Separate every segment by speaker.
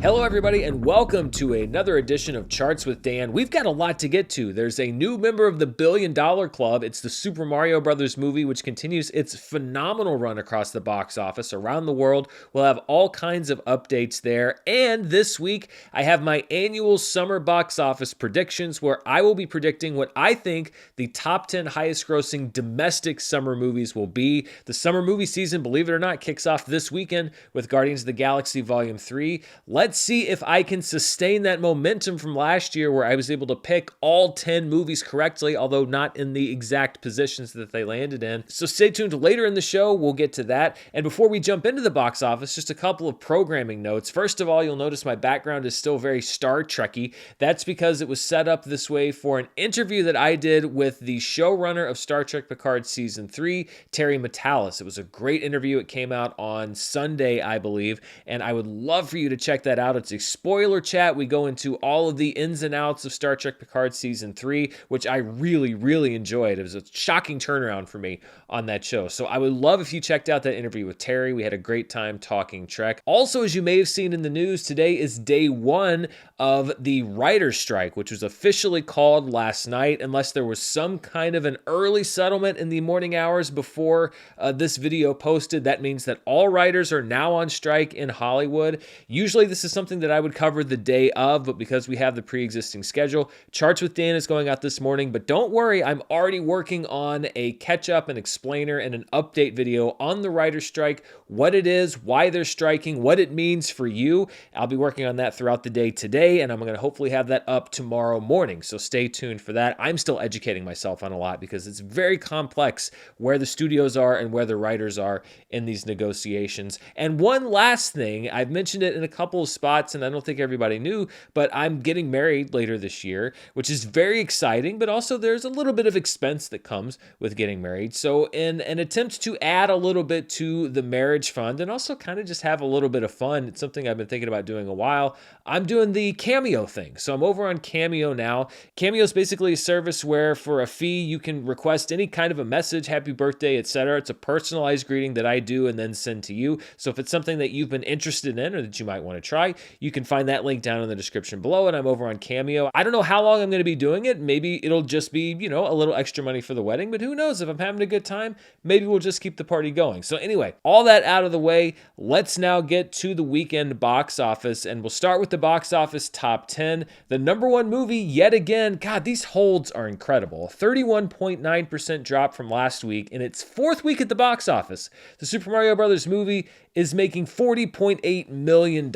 Speaker 1: Hello, everybody, and welcome to another edition of Charts with Dan. We've got a lot to get to. There's a new member of the $1 Billion Club. It's the Super Mario Brothers movie, which continues its phenomenal run across the box office around the world. We'll have all kinds of updates there. And this week, I have my annual summer box office predictions, where I will be predicting what I think the top 10 highest grossing domestic summer movies will be. The summer movie season, believe it or not, kicks off this weekend with Guardians of the Galaxy Volume 3. Let's see if I can sustain that momentum from last year where I was able to pick all 10 movies correctly, although not in the exact positions that they landed in. So stay tuned. Later in the show, we'll get to that. And before we jump into the box office, just a couple of programming notes. First of all, you'll notice my background is still very Star Trek-y. That's because it was set up this way for an interview that I did with the showrunner of Star Trek Picard Season 3, Terry Matalas. It was a great interview. It came out on Sunday, I believe, and I would love for you to check that out. It's a spoiler chat. We go into all of the ins and outs of Star Trek Picard Season 3, which I really enjoyed. It was a shocking turnaround for me on that show. So I would love if you checked out that interview with Terry. We had a great time talking Trek. Also, as you may have seen in the news, today is day one of the writer's strike, which was officially called last night, unless there was some kind of an early settlement in the morning hours before this video posted. That means that all writers are now on strike in Hollywood. Usually this is something that I would cover the day of, but because we have the pre-existing schedule, Charts with Dan is going out this morning. But don't worry, I'm already working on a catch-up, an explainer, and an update video on the writer's strike, what it is, why they're striking, what it means for you. I'll be working on that throughout the day today, and I'm going to hopefully have that up tomorrow morning, so stay tuned for that. I'm still educating myself on a lot because it's very complex where the studios are and where the writers are in these negotiations. And one last thing, I've mentioned it in a couple of spots, and I don't think everybody knew, but I'm getting married later this year, which is very exciting, but also there's a little bit of expense that comes with getting married. So in an attempt to add a little bit to the marriage fund and also kind of just have a little bit of fun, it's something I've been thinking about doing a while, I'm doing the Cameo thing. So I'm over on Cameo now. Cameo is basically a service where for a fee, you can request any kind of a message, happy birthday, etc. It's a personalized greeting that I do and then send to you. So if it's something that you've been interested in or that you might want to try, you can find that link down in the description below, and I'm over on Cameo. I don't know how long I'm going to be doing it. Maybe it'll just be, a little extra money for the wedding, but who knows? If I'm having a good time, maybe we'll just keep the party going. So anyway, all that out of the way, let's now get to the weekend box office, and we'll start with the box office top 10. The number one movie, yet again, God, these holds are incredible. 31.9% drop from last week in its fourth week at the box office. The Super Mario Brothers movie is making $40.8 million.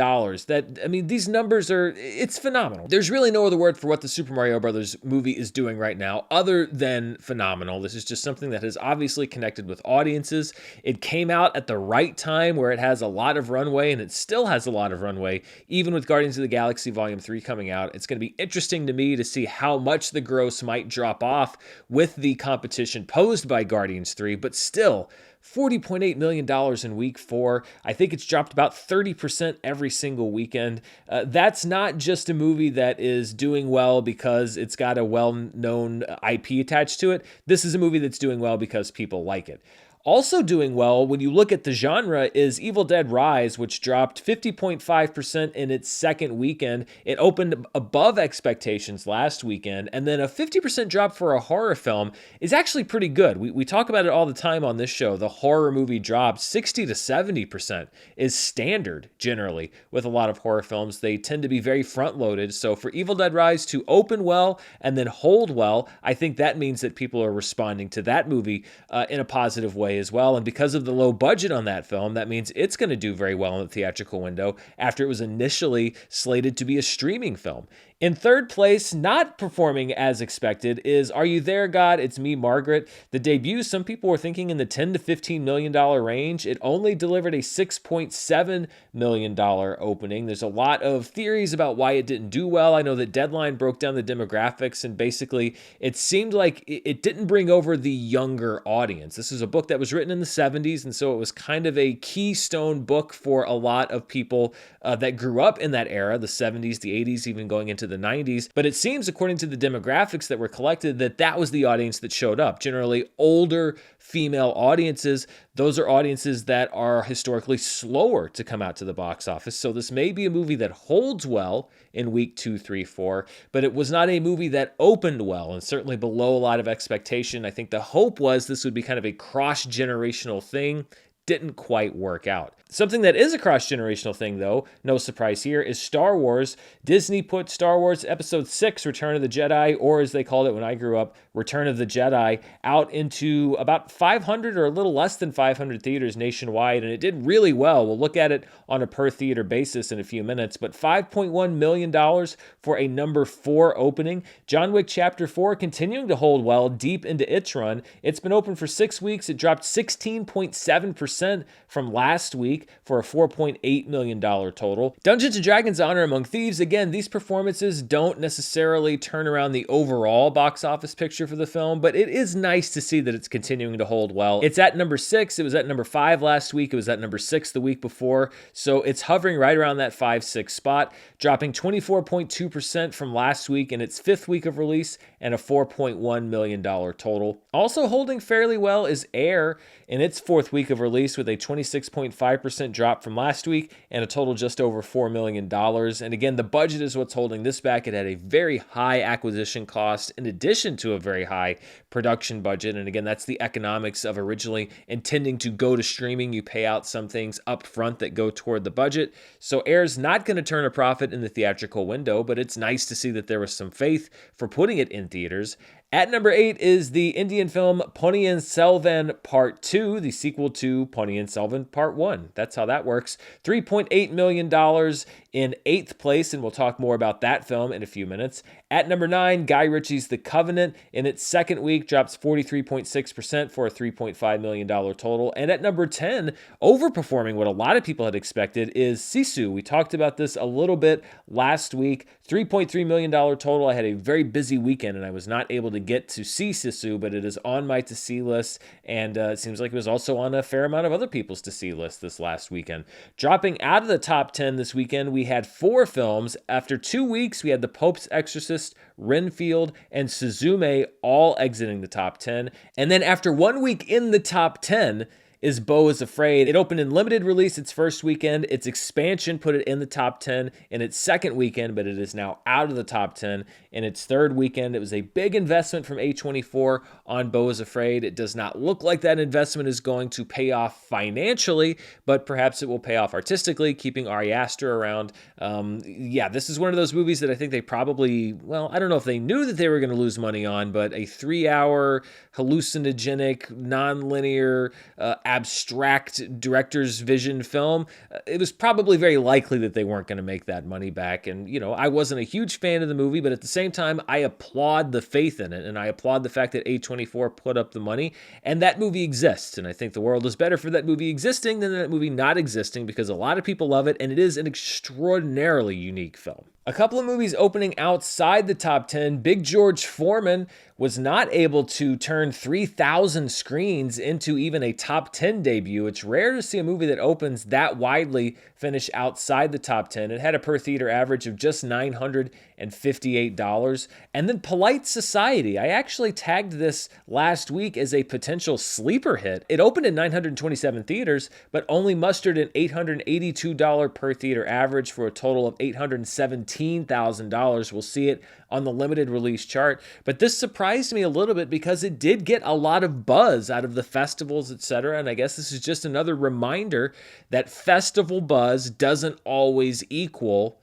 Speaker 1: These numbers it's phenomenal. There's really no other word for what the Super Mario Brothers movie is doing right now other than phenomenal. This is just something that has obviously connected with audiences. It came out at the right time where it has a lot of runway, and it still has a lot of runway, even with Guardians of the Galaxy Volume 3 coming out. It's going to be interesting to me to see how much the gross might drop off with the competition posed by Guardians 3, but still, $40.8 million in week 4. I think it's dropped about 30% every single weekend. That's not just a movie that is doing well because it's got a well-known IP attached to it. This is a movie that's doing well because people like it. Also doing well, when you look at the genre, is Evil Dead Rise, which dropped 50.5% in its second weekend. It opened above expectations last weekend, and then a 50% drop for a horror film is actually pretty good. We talk about it all the time on this show. The horror movie drop, 60 to 70% is standard generally with a lot of horror films. They tend to be very front-loaded, so for Evil Dead Rise to open well and then hold well, I think that means that people are responding to that movie in a positive way as well. And because of the low budget on that film, that means it's going to do very well in the theatrical window after it was initially slated to be a streaming film. In third place, not performing as expected, is Are You There, God? It's Me, Margaret. The debut, some people were thinking in the $10 to $15 million range. It only delivered a $6.7 million opening. There's a lot of theories about why it didn't do well. I know that Deadline broke down the demographics, and basically it seemed like it didn't bring over the younger audience. This is a book that was was written in the 70s, and so it was kind of a keystone book for a lot of people that grew up in that era, the 70s, the 80s, even going into the 90s. But it seems, according to the demographics that were collected, that was the audience that showed up. Generally older female audiences. Those are audiences that are historically slower to come out to the box office. So this may be a movie that holds well in week 2, 3, 4, but it was not a movie that opened well, and certainly below a lot of expectation. I think the hope was this would be kind of a cross-generational thing. Didn't quite work out. Something that is a cross-generational thing, though, no surprise here, is Star Wars. Disney put Star Wars Episode 6, Return of the Jedi, or as they called it when I grew up, Return of the Jedi, out into about 500 or a little less than 500 theaters nationwide, and it did really well. We'll look at it on a per-theater basis in a few minutes, but $5.1 million for a number 4 opening. John Wick Chapter 4 continuing to hold well deep into its run. It's been open for 6 weeks. It dropped 16.7% from last week for a $4.8 million total. Dungeons & Dragons: Honor Among Thieves, again, these performances don't necessarily turn around the overall box office picture for the film, but it is nice to see that it's continuing to hold well. It's at number 6. It was at number 5 last week. It was at number 6 the week before. So it's hovering right around that 5-6 spot, dropping 24.2% from last week in its 5th week of release and a $4.1 million total. Also holding fairly well is Air in its 4th week of release with a 26.5% drop from last week and a total just over $4 million. And again, the budget is what's holding this back. It had a very high acquisition cost in addition to a very high production budget. And again, that's the economics of originally intending to go to streaming. You pay out some things up front that go toward the budget. So Air's not going to turn a profit in the theatrical window, but it's nice to see that there was some faith for putting it in theaters. At number 8 is the Indian film Ponniyin Selvan Part 2, the sequel to Ponniyin Selvan Part 1. That's how that works. $3.8 million in 8th place, and we'll talk more about that film in a few minutes. At number 9, Guy Ritchie's The Covenant in its 2nd week drops 43.6% for a $3.5 million total. And at number 10, overperforming what a lot of people had expected, is Sisu. We talked about this a little bit last week. $3.3 million total. I had a very busy weekend and I was not able to get to see Sisu, but it is on my to-see list, and it seems like it was also on a fair amount of other people's to-see list this last weekend. Dropping out of the top 10 this weekend, we had 4 films. After 2 weeks, we had The Pope's Exorcist, Renfield, and Suzume all exiting the top 10. And then after 1 week in the top 10, is Beau is Afraid. It opened in limited release its first weekend. Its expansion put it in the top 10 in its 2nd weekend, but it is now out of the top 10 in its 3rd weekend. It was a big investment from A24 on Beau is Afraid. It does not look like that investment is going to pay off financially, but perhaps it will pay off artistically, keeping Ari Aster around. This is one of those movies that I think they probably, well, I don't know if they knew that they were going to lose money on, but a 3-hour hallucinogenic, non-linear, abstract director's vision film, it was probably very likely that they weren't going to make that money back. And, I wasn't a huge fan of the movie, but at the same time, I applaud the faith in it, and I applaud the fact that A24 put up the money, and that movie exists. And I think the world is better for that movie existing than that movie not existing, because a lot of people love it, and it is an extraordinarily unique film. A couple of movies opening outside the top 10. Big George Foreman was not able to turn 3,000 screens into even a top 10 debut. It's rare to see a movie that opens that widely finish outside the top 10. It had a per theater average of just $958. And then Polite Society. I actually tagged this last week as a potential sleeper hit. It opened in 927 theaters, but only mustered an $882 per theater average for a total of $817,000. We'll see it on the limited release chart, but this surprised me a little bit because it did get a lot of buzz out of the festivals, etc. And I guess this is just another reminder that festival buzz doesn't always equal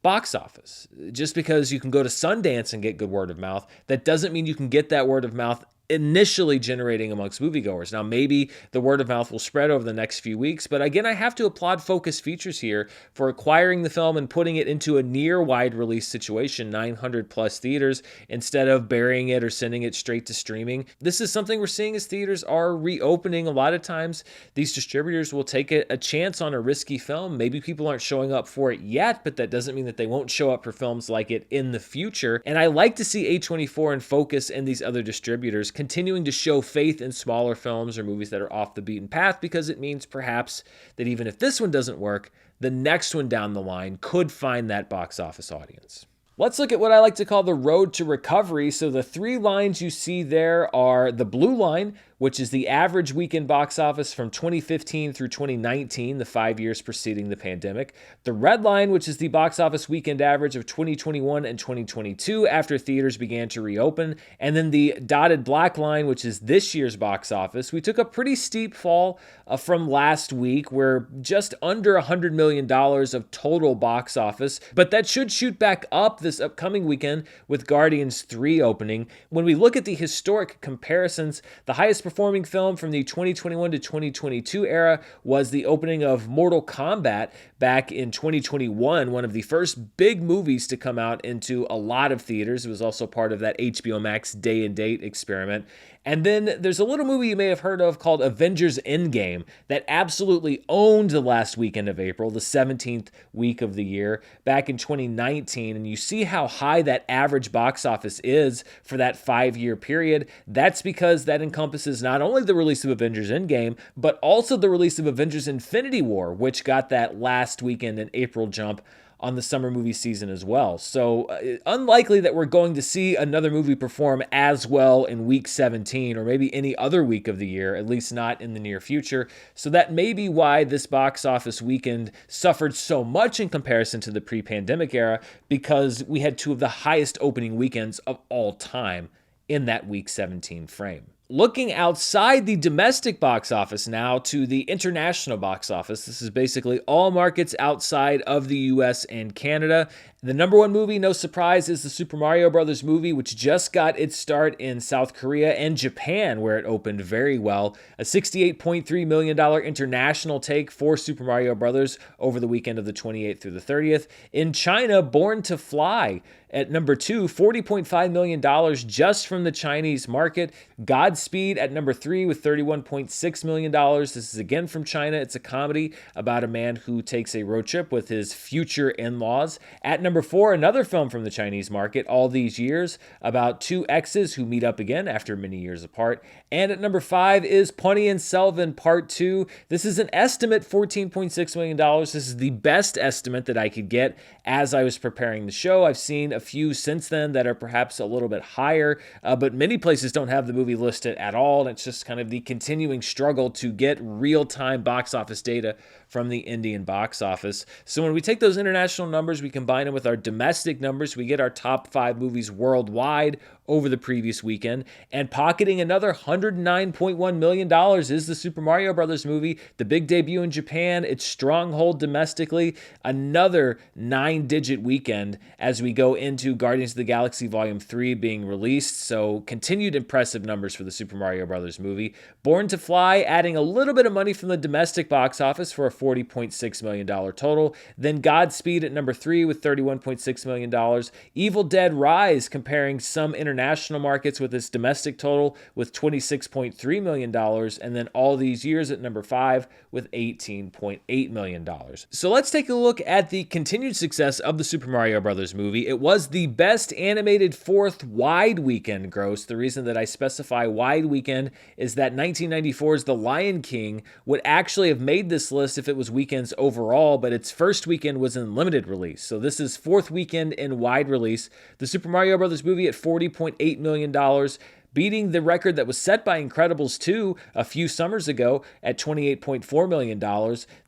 Speaker 1: box office. Just because you can go to Sundance and get good word of mouth, that doesn't mean you can get that word of mouth initially generating amongst moviegoers. Now, maybe the word of mouth will spread over the next few weeks, but again, I have to applaud Focus Features here for acquiring the film and putting it into a near wide release situation, 900 plus theaters, instead of burying it or sending it straight to streaming. This is something we're seeing as theaters are reopening. A lot of times, these distributors will take a chance on a risky film. Maybe people aren't showing up for it yet, but that doesn't mean that they won't show up for films like it in the future. And I like to see A24 and Focus and these other distributors continuing to show faith in smaller films or movies that are off the beaten path, because it means perhaps that even if this one doesn't work, the next one down the line could find that box office audience. Let's look at what I like to call the road to recovery. So the three lines you see there are the blue line, which is the average weekend box office from 2015 through 2019, the 5 years preceding the pandemic. The red line, which is the box office weekend average of 2021 and 2022 after theaters began to reopen. And then the dotted black line, which is this year's box office. We took a pretty steep fall from last week. We're just under $100 million of total box office, but that should shoot back up this upcoming weekend with Guardians 3 opening. When we look at the historic comparisons, the highest performing film from the 2021 to 2022 era was the opening of Mortal Kombat back in 2021, one of the first big movies to come out into a lot of theaters. It was also part of that HBO Max day and date experiment. And then there's a little movie you may have heard of called Avengers Endgame that absolutely owned the last weekend of April, the 17th week of the year, back in 2019. And you see how high that average box office is for that 5-year period. That's because that encompasses not only the release of Avengers Endgame, but also the release of Avengers Infinity War, which got that last weekend in April jump on the summer movie season as well. So unlikely that we're going to see another movie perform as well in week 17 or maybe any other week of the year, at least not in the near future. So that may be why this box office weekend suffered so much in comparison to the pre-pandemic era, because we had two of the highest opening weekends of all time in that week 17 frame. Looking outside the domestic box office now to the international box office. This is basically all markets outside of the US and Canada. The number one movie, no surprise, is the Super Mario Brothers movie, which just got its start in South Korea and Japan, where it opened very well. A $68.3 million international take for Super Mario Brothers over the weekend of the 28th through the 30th. In China, Born to Fly at number 2, $40.5 million just from the Chinese market. Godspeed at number 3 with $31.6 million. This is again from China. It's a comedy about a man who takes a road trip with his future in-laws. At number 4, another film from the Chinese market, All These Years, about two exes who meet up again after many years apart. And at number 5 is Punny and Selvin Part 2. This is an estimate, $14.6 million. This is the best estimate that I could get as I was preparing the show. I've seen a few since then that are perhaps a little bit higher, but many places don't have the movie listed at all. And it's just kind of the continuing struggle to get real-time box office data from the Indian box office. So when we take those international numbers, we combine them with our domestic numbers, we get our top 5 movies worldwide over the previous weekend. And pocketing another $109.1 million is the Super Mario Brothers movie, the big debut in Japan, its stronghold domestically, another 9-digit weekend as we go into Guardians of the Galaxy Volume 3 being released. So continued impressive numbers for the Super Mario Brothers movie. Born to Fly adding a little bit of money from the domestic box office for a $40.6 million total. Then Godspeed at number 3 with $31.6 million. Evil Dead Rise comparing some international markets with its domestic total with $26.3 million. And then All These Years at number 5 with $18.8 million. So let's take a look at the continued success of the Super Mario Brothers movie. It was the best animated fourth wide weekend gross. The reason that I specify wide weekend is that 1994's The Lion King would actually have made this list if it was weekends overall, but its first weekend was in limited release. So this is fourth weekend in wide release. The Super Mario Brothers movie at $40.8 million, beating the record that was set by Incredibles 2 a few summers ago at $28.4 million.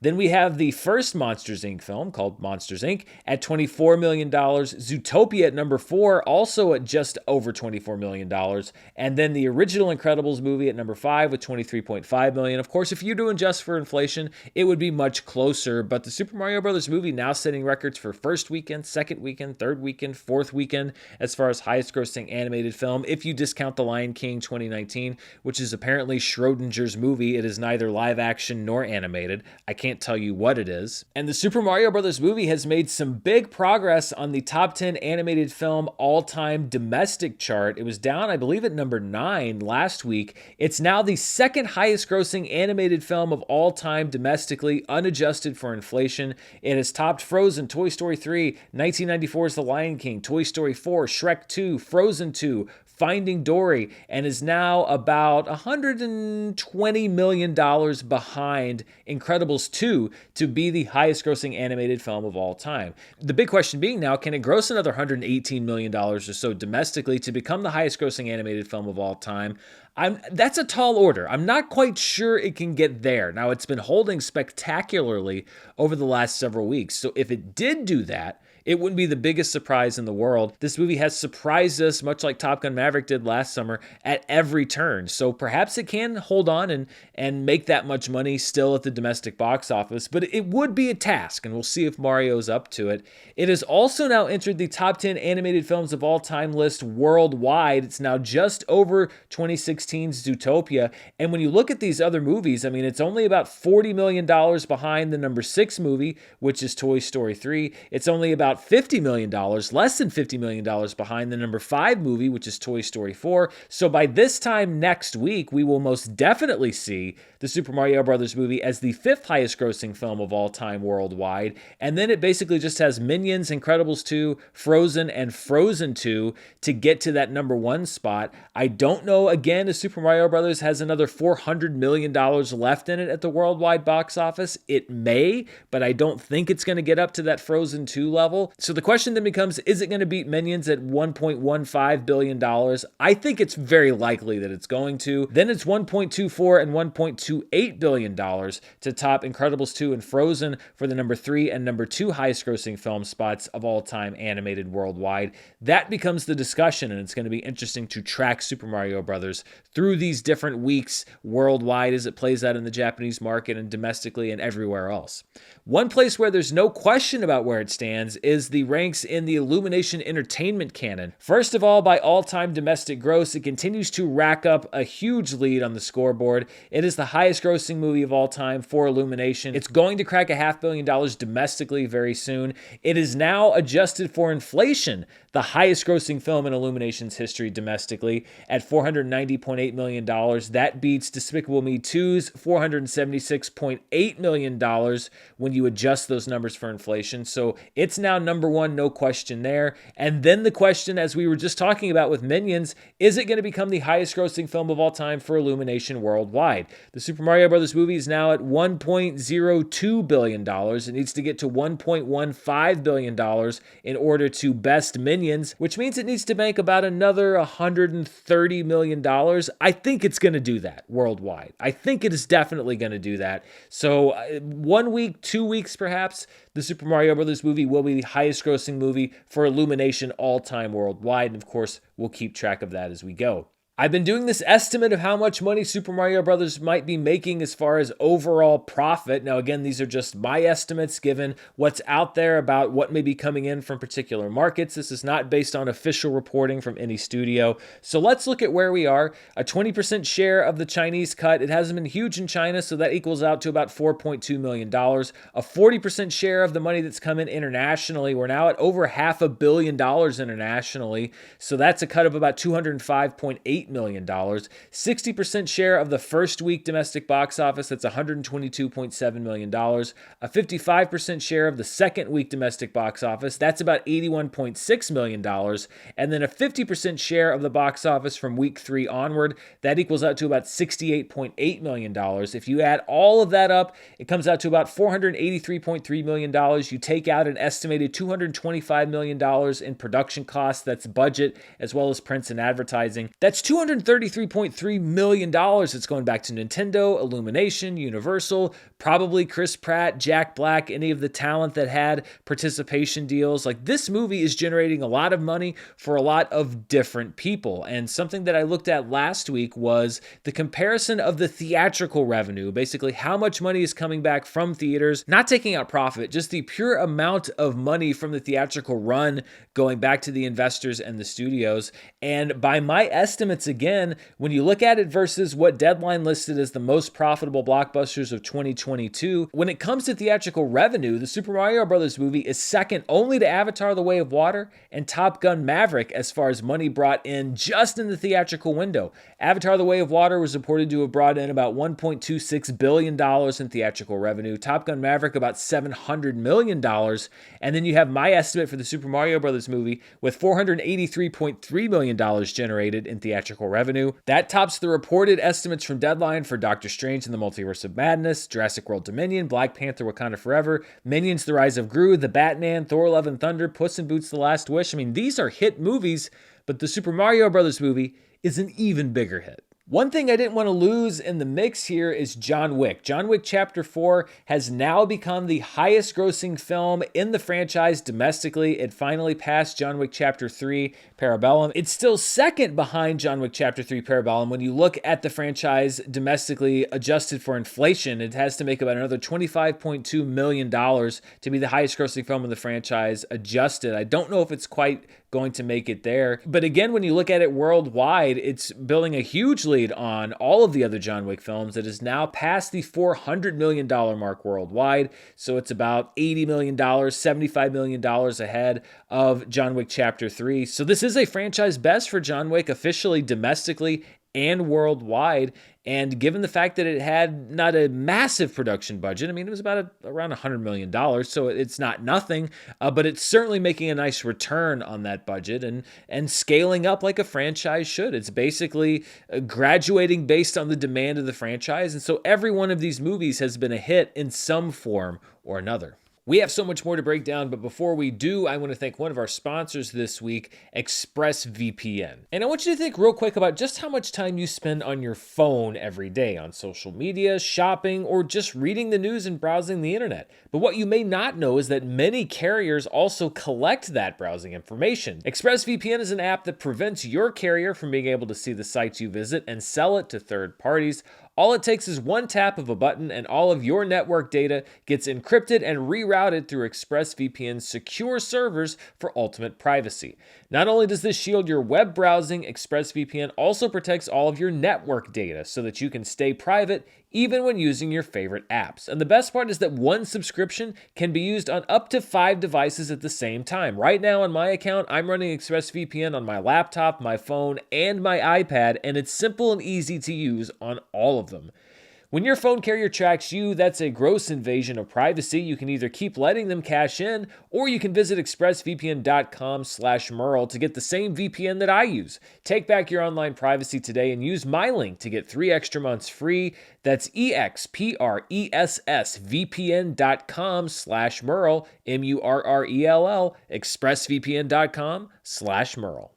Speaker 1: Then we have the first Monsters, Inc. film called Monsters, Inc. at $24 million. Zootopia at number 4, also at just over $24 million. And then the original Incredibles movie at number 5 with $23.5 million. Of course, if you're doing just for inflation, it would be much closer. But the Super Mario Brothers movie now setting records for first weekend, second weekend, third weekend, fourth weekend, as far as highest grossing animated film, if you discount The Lion King 2019, which is apparently Schrodinger's movie. It is neither live action nor animated. I can't tell you what it is. And the Super Mario Brothers movie has made some big progress on the top 10 animated film all-time domestic chart. It was down, I believe, at number 9 last week. It's now the second highest grossing animated film of all time domestically, unadjusted for inflation. It has topped Frozen, Toy Story 3, 1994's The Lion King, Toy Story 4, Shrek 2, Frozen 2, Finding Dory, and is now about $120 million behind Incredibles 2 to be the highest grossing animated film of all time. The big question being now, can it gross another $118 million or so domestically to become the highest grossing animated film of all time? That's a tall order. I'm not quite sure it can get there. Now, it's been holding spectacularly over the last several weeks. So if it did do that, it wouldn't be the biggest surprise in the world. This movie has surprised us, much like Top Gun Maverick did last summer, at every turn. So perhaps it can hold on and make that much money still at the domestic box office, but it would be a task, and we'll see if Mario's up to it. It has also now entered the top 10 animated films of all time list worldwide. It's now just over 2016's Zootopia. And when you look at these other movies, I mean, it's only about $40 million behind the number 6 movie, which is Toy Story 3. It's only about $50 million, less than $50 million behind the number 5 movie, which is Toy Story 4. So by this time next week, we will most definitely see the Super Mario Brothers movie as the 5th highest grossing film of all time worldwide. And then it basically just has Minions, Incredibles 2, Frozen, and Frozen 2 to get to that number 1 spot. I don't know, again, if Super Mario Brothers has another $400 million left in it at the worldwide box office. It may, but I don't think it's going to get up to that Frozen 2 level. So the question then becomes, is it going to beat Minions at $1.15 billion? I think it's very likely that it's going to. Then it's $1.24 and $1.28 billion to top Incredibles 2 and Frozen for the number 3 and number 2 highest grossing film spots of all time animated worldwide. That becomes the discussion, and it's going to be interesting to track Super Mario Brothers through these different weeks worldwide as it plays out in the Japanese market and domestically and everywhere else. One place where there's no question about where it stands is the ranks in the Illumination Entertainment canon. First of all, by all-time domestic gross, it continues to rack up a huge lead on the scoreboard. It is the highest grossing movie of all time for Illumination. It's going to crack $500 million domestically very soon. It is now, adjusted for inflation, the highest grossing film in Illumination's history domestically at $490.8 million. That beats Despicable Me 2's $476.8 million when you adjust those numbers for inflation. So it's now number 1, no question there. And then the question, as we were just talking about with Minions, is it going to become the highest grossing film of all time for Illumination worldwide? The Super Mario Brothers movie is now at $1.02 billion. It needs to get to $1.15 billion in order to best Minions, which means it needs to make about another $130 million. I think it's going to do that worldwide. I think it is definitely going to do that. So 1 week, 2 weeks perhaps, the Super Mario Brothers movie will be the highest grossing movie for Illumination all time worldwide. And of course, we'll keep track of that as we go. I've been doing this estimate of how much money Super Mario Brothers might be making as far as overall profit. Now, again, these are just my estimates given what's out there about what may be coming in from particular markets. This is not based on official reporting from any studio. So let's look at where we are. A 20% share of the Chinese cut. It hasn't been huge in China, so that equals out to about $4.2 million. A 40% share of the money that's come in internationally. We're now at over $500 million internationally. So that's a cut of about $205.8 million. 60% share of the first week domestic box office, that's $122.7 million. A 55% share of the second week domestic box office, that's about $81.6 million. And then a 50% share of the box office from week 3 onward, that equals out to about $68.8 million. If you add all of that up, it comes out to about $483.3 million. You take out an estimated $225 million in production costs, that's budget, as well as prints and advertising. That's $233.3 million that's going back to Nintendo, Illumination, Universal, probably Chris Pratt, Jack Black, any of the talent that had participation deals. Like, this movie is generating a lot of money for a lot of different people. And something that I looked at last week was the comparison of the theatrical revenue, basically how much money is coming back from theaters, not taking out profit, just the pure amount of money from the theatrical run going back to the investors and the studios. And by my estimates once again, when you look at it versus what Deadline listed as the most profitable blockbusters of 2022, when it comes to theatrical revenue, the Super Mario Bros. Movie is second only to Avatar: The Way of Water and Top Gun: Maverick as far as money brought in just in the theatrical window. Avatar: The Way of Water was reported to have brought in about $1.26 billion in theatrical revenue. Top Gun: Maverick about $700 million. And then you have my estimate for the Super Mario Bros. Movie with $483.3 million generated in theatrical revenue. That tops the reported estimates from Deadline for Doctor Strange and the Multiverse of Madness, Jurassic World Dominion, Black Panther: Wakanda Forever, Minions: The Rise of Gru, The Batman, Thor: Love and Thunder, Puss in Boots: The Last Wish. I mean, these are hit movies, but the Super Mario Bros. Movie is an even bigger hit. One thing I didn't want to lose in the mix here is John Wick. John Wick Chapter 4 has now become the highest grossing film in the franchise domestically. It finally passed John Wick Chapter 3 Parabellum. It's still second behind John Wick Chapter 3 Parabellum. When you look at the franchise domestically adjusted for inflation, it has to make about another $25.2 million to be the highest grossing film in the franchise adjusted. I don't know if it's quite going to make it there. But again, when you look at it worldwide, it's building a huge lead on all of the other John Wick films. It is now past the $400 million mark worldwide. So it's about $80 million, $75 million ahead of John Wick Chapter 3. So this is a franchise best for John Wick officially, domestically, and worldwide. And given the fact that it had not a massive production budget, I mean, it was around $100 million, so it's not nothing, but it's certainly making a nice return on that budget and scaling up like a franchise should. It's basically graduating based on the demand of the franchise, and so every one of these movies has been a hit in some form or another. We have so much more to break down, but before we do, I want to thank one of our sponsors this week, ExpressVPN. And I want you to think real quick about just how much time you spend on your phone every day on social media, shopping, or just reading the news and browsing the internet. But what you may not know is that many carriers also collect that browsing information. ExpressVPN is an app that prevents your carrier from being able to see the sites you visit and sell it to third parties. All it takes is one tap of a button and all of your network data gets encrypted and rerouted through ExpressVPN's secure servers for ultimate privacy. Not only does this shield your web browsing, ExpressVPN also protects all of your network data so that you can stay private even when using your favorite apps. And the best part is that one subscription can be used on up to 5 devices at the same time. Right now on my account, I'm running ExpressVPN on my laptop, my phone, and my iPad, and it's simple and easy to use on all of them. When your phone carrier tracks you, that's a gross invasion of privacy. You can either keep letting them cash in, or you can visit expressvpn.com/Murrell to get the same VPN that I use. Take back your online privacy today and use my link to get 3 extra months free. That's expressvpn.com/Murrell, Murrell, expressvpn.com/Murrell.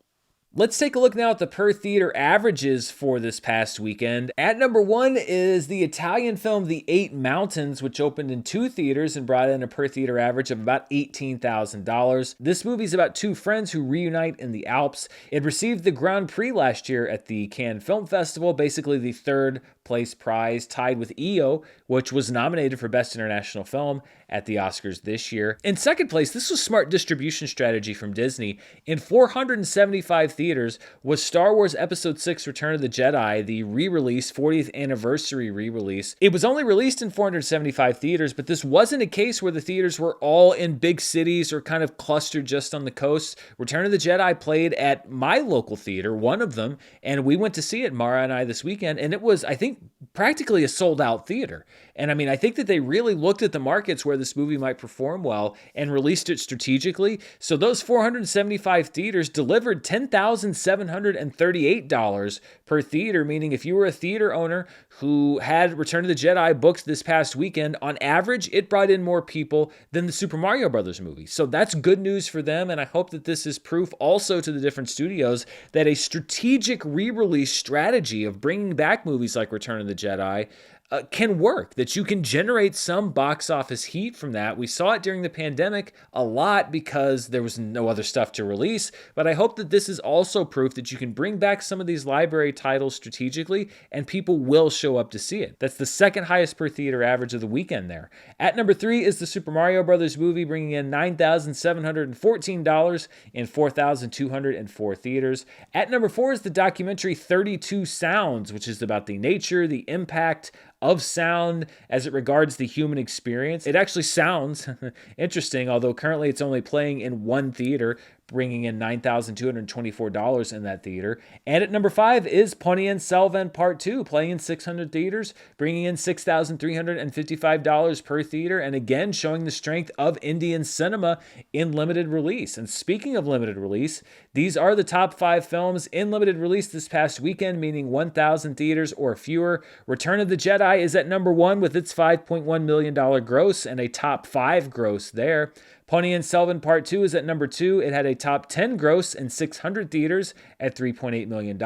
Speaker 1: Let's take a look now at the per theater averages for this past weekend. At number 1 is the Italian film The Eight Mountains, which opened in 2 theaters and brought in a per theater average of about $18,000. This movie is about 2 friends who reunite in the Alps. It received the Grand Prix last year at the Cannes Film Festival, basically the 3rd place prize, tied with EO, which was nominated for Best International Film at the Oscars this year. In 2nd place, this was smart distribution strategy from Disney. In 475 theaters was Star Wars Episode 6 Return of the Jedi, the re-release, 40th anniversary re-release. It was only released in 475 theaters, but this wasn't a case where the theaters were all in big cities or kind of clustered just on the coast. Return of the Jedi played at my local theater, one of them, and we went to see it, Mara and I, this weekend, and it was, I think, practically a sold-out theater. And I mean, I think that they really looked at the markets where this movie might perform well and released it strategically. So those 475 theaters delivered $10,738 per theater, meaning if you were a theater owner who had Return of the Jedi booked this past weekend, on average, it brought in more people than the Super Mario Bros. Movie. So that's good news for them, and I hope that this is proof also to the different studios that a strategic re-release strategy of bringing back movies like Return of the Jedi can work, that you can generate some box office heat from that. We saw it during the pandemic a lot because there was no other stuff to release, but I hope that this is also proof that you can bring back some of these library titles strategically and people will show up to see it. That's the second highest per theater average of the weekend there. At number 3 is the Super Mario Brothers movie, bringing in $9,714 in 4,204 theaters. At number 4 is the documentary 32 Sounds, which is about the nature, the impact of sound as it regards the human experience. It actually sounds interesting, although currently it's only playing in one theater, bringing in $9,224 in that theater. And at number 5 is Ponniyin Selvan Part 2, playing in 600 theaters, bringing in $6,355 per theater, and again showing the strength of Indian cinema in limited release. And speaking of limited release, these are the top 5 films in limited release this past weekend, meaning 1,000 theaters or fewer. Return of the Jedi is at number 1 with its $5.1 million gross and a top 5 gross there. Ponniyin Selvan Part 2 is at number 2. It had a top 10 gross in 600 theaters at $3.8 million.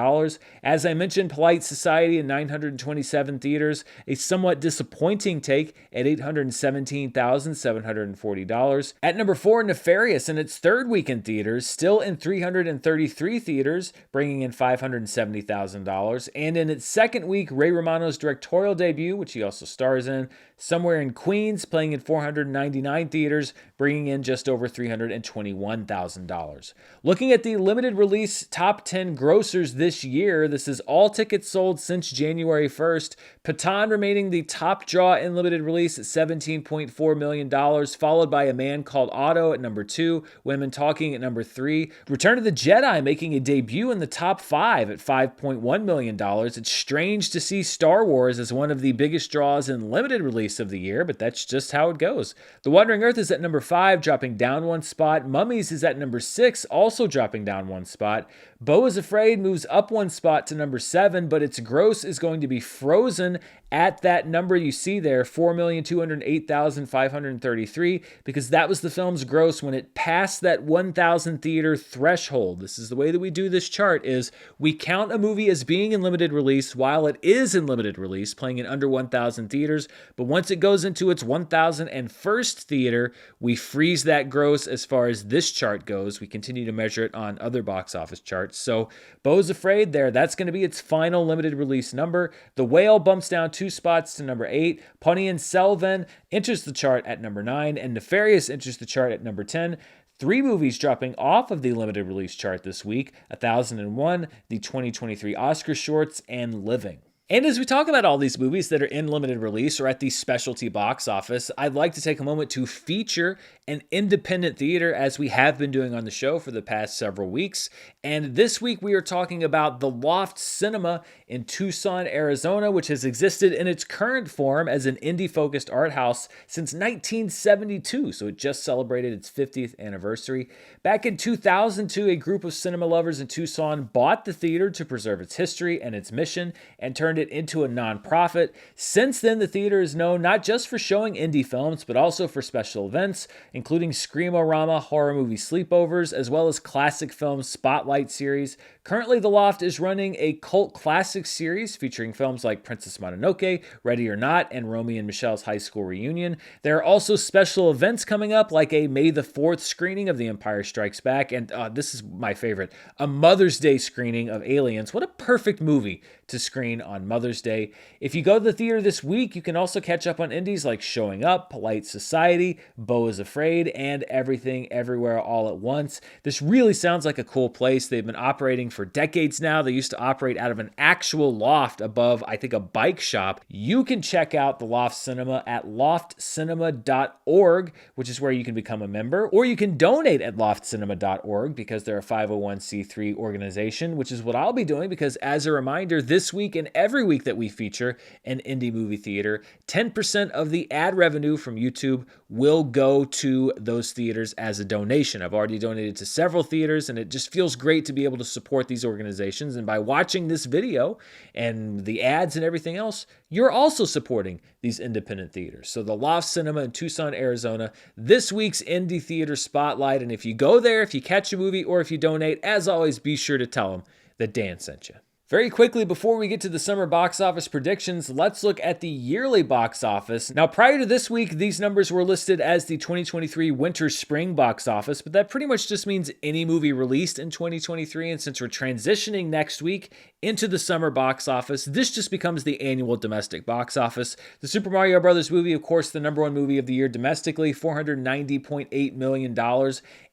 Speaker 1: As I mentioned, Polite Society in 927 theaters, a somewhat disappointing take at $817,740. At number 4, Nefarious in its third week in theaters, still in 333 theaters, bringing in $570,000. And in its second week, Ray Romano's directorial debut, which he also stars in, Somewhere in Queens, playing in 499 theaters, bringing in just over $321,000. Looking at the limited release top 10 grossers this year, this is all tickets sold since January 1st. Pathaan remaining the top draw in limited release at $17.4 million, followed by A Man Called Otto at number 2, Women Talking at number 3. Return of the Jedi making a debut in the top 5 at $5.1 million. It's strange to see Star Wars as one of the biggest draws in limited release of the year, but that's just how it goes. The Wandering Earth is at number 5, dropping down one spot. Mummies is at number 6, also dropping down one spot. Beau is Afraid moves up one spot to number 7, but its gross is going to be frozen at that number you see there, $4,208,533, because that was the film's gross when it passed that 1,000 theater threshold. This is the way that we do this chart, is we count a movie as being in limited release while it is in limited release, playing in under 1,000 theaters, but once it goes into its 1,001st theater, we freeze that gross as far as this chart goes. We continue to measure it on other box office charts. So Beau's Afraid there, that's going to be its final limited release number. The Whale bumps down 2 spots to number 8. Ponniyin Selvan enters the chart at number 9, and Nefarious enters the chart at number 10. 3 movies dropping off of the limited release chart this week: 1001, the 2023 Oscar shorts, and Living. And as we talk about all these movies that are in limited release or at the specialty box office, I'd like to take a moment to feature an independent theater, as we have been doing on the show for the past several weeks. And this week we are talking about the Loft Cinema in Tucson, Arizona, which has existed in its current form as an indie-focused art house since 1972. So it just celebrated its 50th anniversary. Back in 2002, a group of cinema lovers in Tucson bought the theater to preserve its history and its mission and turned it into a nonprofit. Since then, the theater is known not just for showing indie films, but also for special events, including Screamorama horror movie sleepovers, as well as classic film spotlight series. Currently, the Loft is running a cult classic series featuring films like Princess Mononoke, Ready or Not, and Romy and Michelle's high school reunion. There are also special events coming up, like a May the 4th screening of The Empire Strikes Back, and this is my favorite, a Mother's Day screening of Aliens. What a perfect movie to screen on Mother's Day. If you go to the theater this week, you can also catch up on indies like Showing Up, Polite Society, Beau is Afraid, and Everything Everywhere All at Once. This really sounds like a cool place. They've been operating for decades now. They used to operate out of an actual loft above, I think, a bike shop. You can check out the Loft Cinema at loftcinema.org, which is where you can become a member, or you can donate at loftcinema.org because they're a 501c3 organization, which is what I'll be doing, because as a reminder, this week and every week that we feature an indie movie theater, 10% of the ad revenue from YouTube will go to those theaters as a donation. I've already donated to several theaters, and it just feels great to be able to support these organizations. And by watching this video and the ads and everything else, you're also supporting these independent theaters. So the Loft Cinema in Tucson, Arizona, this week's Indie Theater Spotlight. And if you go there, if you catch a movie, or if you donate, as always, be sure to tell them that Dan sent you. Very quickly, before we get to the summer box office predictions, let's look at the yearly box office. Now, prior to this week, these numbers were listed as the 2023 winter-spring box office, but that pretty much just means any movie released in 2023. And since we're transitioning next week into the summer box office, this just becomes the annual domestic box office. The Super Mario Brothers movie, of course, the number one movie of the year domestically, $490.8 million.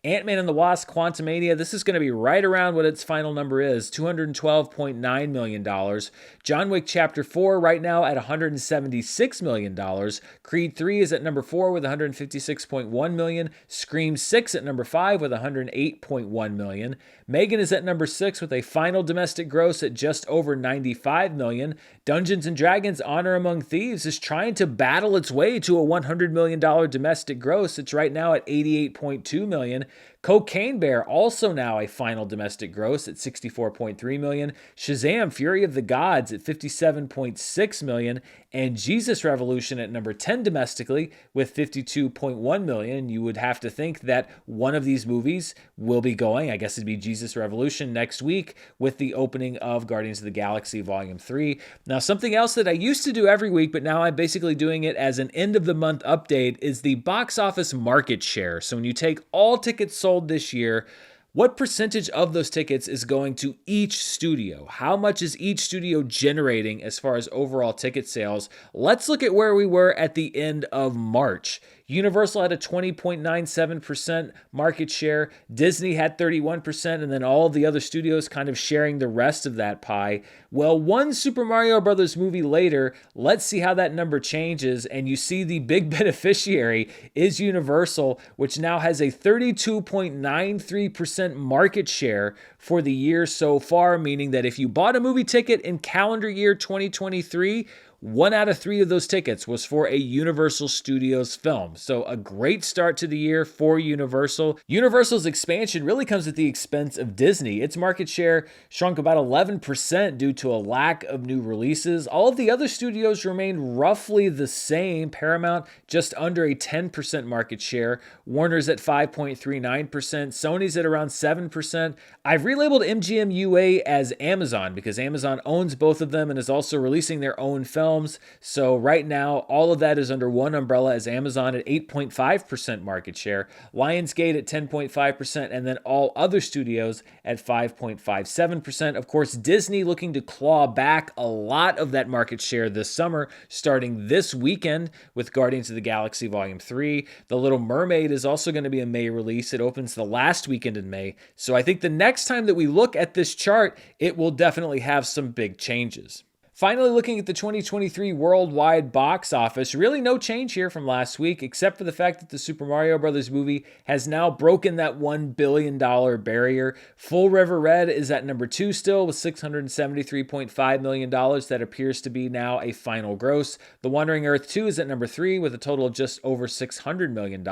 Speaker 1: Ant-Man and the Wasp: Quantumania, this is going to be right around what its final number is, $212.9 million. John Wick Chapter 4 right now at $176 million. Creed 3 is at number 4 with $156.1 million. Scream 6 at number 5 with $108.1 million. Megan is at number 6 with a final domestic gross at just over $95 million. Dungeons & Dragons: Honor Among Thieves is trying to battle its way to a $100 million domestic gross. It's right now at $88.2 million. Cocaine Bear also now a final domestic gross at $64.3 million. Shazam! Fury of the Gods at $57.6 million. And Jesus Revolution at number 10 domestically with $52.1 million. You would have to think that one of these movies will be going, I guess it'd be Jesus Revolution next week with the opening of Guardians of the Galaxy Volume 3. Now, something else that I used to do every week, but now I'm basically doing it as an end of the month update, is the box office market share. So when you take all tickets sold this year, what percentage of those tickets is going to each studio? How much is each studio generating as far as overall ticket sales? Let's look at where we were at the end of March. Universal had a 20.97% market share. Disney had 31%, and then all of the other studios kind of sharing the rest of that pie. Well, one Super Mario Brothers movie later, let's see how that number changes, and you see the big beneficiary is Universal, which now has a 32.93% market share for the year so far, meaning that if you bought a movie ticket in calendar year 2023, 1 out of 3 of those tickets was for a Universal Studios film. So a great start to the year for Universal. Universal's expansion really comes at the expense of Disney. Its market share shrunk about 11% due to a lack of new releases. All of the other studios remained roughly the same. Paramount just under a 10% market share. Warner's at 5.39%. Sony's at around 7%. I've relabeled MGM UA as Amazon because Amazon owns both of them and is also releasing their own films. So right now, all of that is under one umbrella as Amazon at 8.5% market share, Lionsgate at 10.5%, and then all other studios at 5.57%. Of course, Disney looking to claw back a lot of that market share this summer, starting this weekend with Guardians of the Galaxy Volume 3. The Little Mermaid is also going to be a May release. It opens the last weekend in May. So I think the next time that we look at this chart, it will definitely have some big changes. Finally, looking at the 2023 worldwide box office, really no change here from last week, except for the fact that the Super Mario Brothers movie has now broken that $1 billion barrier. Full River Red is at number 2 still with $673.5 million. That appears to be now a final gross. The Wandering Earth 2 is at number 3 with a total of just over $600 million.